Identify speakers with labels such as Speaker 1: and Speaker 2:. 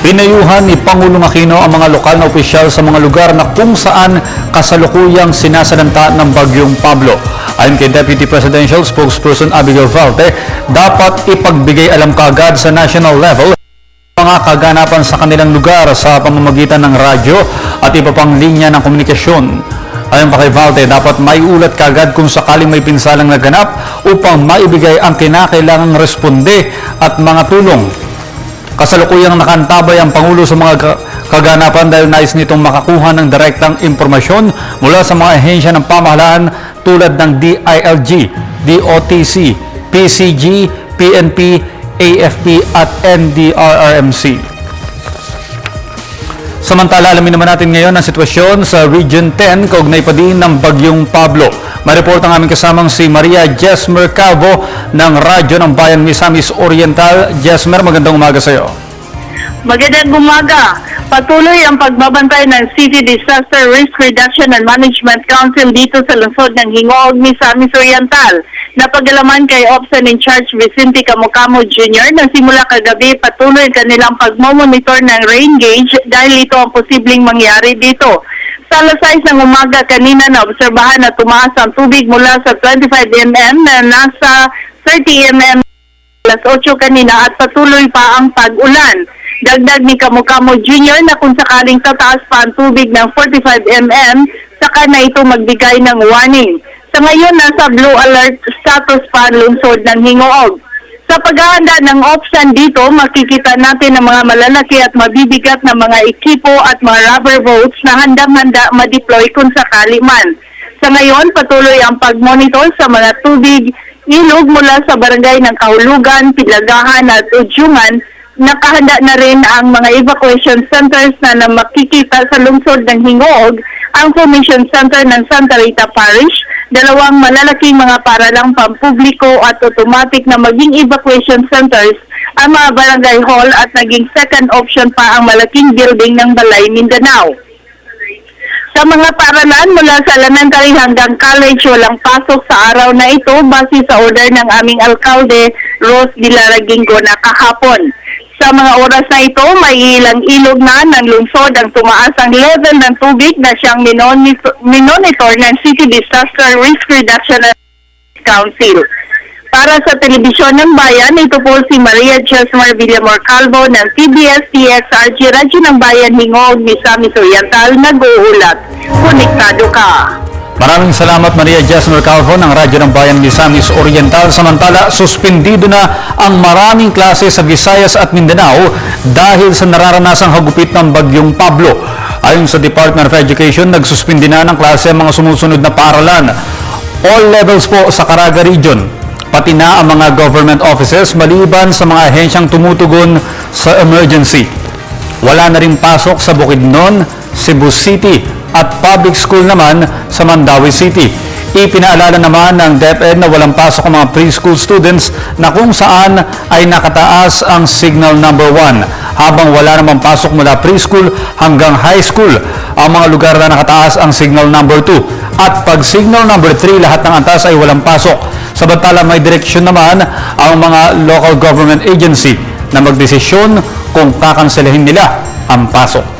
Speaker 1: Pinayuhan ni Pangulong Aquino ang mga lokal na opisyal sa mga lugar na kung saan kasalukuyang sinasalanta ng Bagyong Pablo. Ayon kay Deputy Presidential Spokesperson Abigail Valte, dapat ipagbigay alam kaagad sa national level mga kaganapan sa kanilang lugar sa pamamagitan ng radyo at iba pang linya ng komunikasyon. Ayon pa kay Valte, dapat maiulat kaagad kung sakaling may pinsalang naganap upang maibigay ang kinakailangang responde at mga tulong. Kasalukuyang nakantabay ang Pangulo sa mga kaganapan dahil nais nitong makakuha ng direktang impormasyon mula sa mga ahensya ng pamahalaan tulad ng DILG, DOTC, PCG, PNP, AFP at NDRRMC. Samantala, alamin naman natin ngayon ang sitwasyon sa Region 10 kaugnay pa din ng Bagyong Pablo. May-report ang aming kasamang si Maria Jesmer Calvo ng Radyo ng Bayan Misamis Oriental. Jesmer, magandang umaga sa iyo.
Speaker 2: Magandang umaga. Patuloy ang pagbabantay ng City Disaster Risk Reduction and Management Council dito sa lungsod ng Hingoog, Misamis Oriental. Napagalaman kay Opsan in Charge Vicente Camocamo Jr. na simula kagabi patuloy kanilang pagmomonitor ng rain gauge dahil ito ang posibleng mangyari dito. Sa alas 6 ng umaga kanina na obserbahan na tumaas ang tubig mula sa 25 mm na nasa 30 mm alas 8 kanina at patuloy pa ang pag-ulan. Dagdag ni Camocamo Jr. na kung sakaling tataas pa ang tubig ng 45 mm, saka na ito magbigay ng warning. Sa ngayon, nasa blue alert status pa ang lungsod ng Hingoog. Sa paghahanda ng option dito, makikita natin ang mga malalaki at mabibigat na mga ekipo at mga rubber boats na handang-handa ma-deploy kung sakali man. Sa ngayon, patuloy ang pag-monitor sa mga tubig, ilog mula sa barangay ng Kahulugan, Pilagahan at Udyungan. Nakahanda na rin ang mga evacuation centers na makikita sa lungsod ng Hingoog, ang Formation Center ng Santa Rita Parish, dalawang malalaking mga paralang pampubliko at automatic na maging evacuation centers, ang mga barangay hall at naging second option pa ang malaking building ng Balay Mindanao. Sa mga paralan mula sa elementary hanggang college, walang pasok sa araw na ito base sa order ng aming alkalde, Rose Dilaragingo na kahapon. Sa mga oras na ito, may ilang ilog na ng lungsod ang tumaas ang level ng tubig na siyang minonitor ng City Disaster Risk Reduction Council. Para sa Telebisyon ng Bayan, ito po si Maria Jesmer Villamor Calvo ng TBS-TXRG Radyo ng Bayan Hingoog, Misamis Oriental, nag-uulat. Konektado ka.
Speaker 1: Maraming salamat Maria Jesmer Calvo ng Radyo ng Bayan Misamis Oriental. Samantala, suspendido na ang maraming klase sa Visayas at Mindanao dahil sa nararanasang hagupit ng Bagyong Pablo. Ayon sa Department of Education, nagsuspindi na ng klase ang mga sumusunod na paaralan. All levels po sa Caraga Region, pati na ang mga government offices maliban sa mga ahensyang tumutugon sa emergency. Wala na rin pasok sa Bukidnon, Cebu City at public school naman sa Mandaue City. Ipinaalala naman ng DepEd na walang pasok ang mga preschool students na kung saan ay nakataas ang signal number 1, habang wala namang pasok mula preschool hanggang high school ang mga lugar na nakataas ang signal number 2. At pag signal number 3, lahat ng antas ay walang pasok. Samantala may direksyon naman ang mga local government agency na magdesisyon kung kakanselahin nila ang pasok.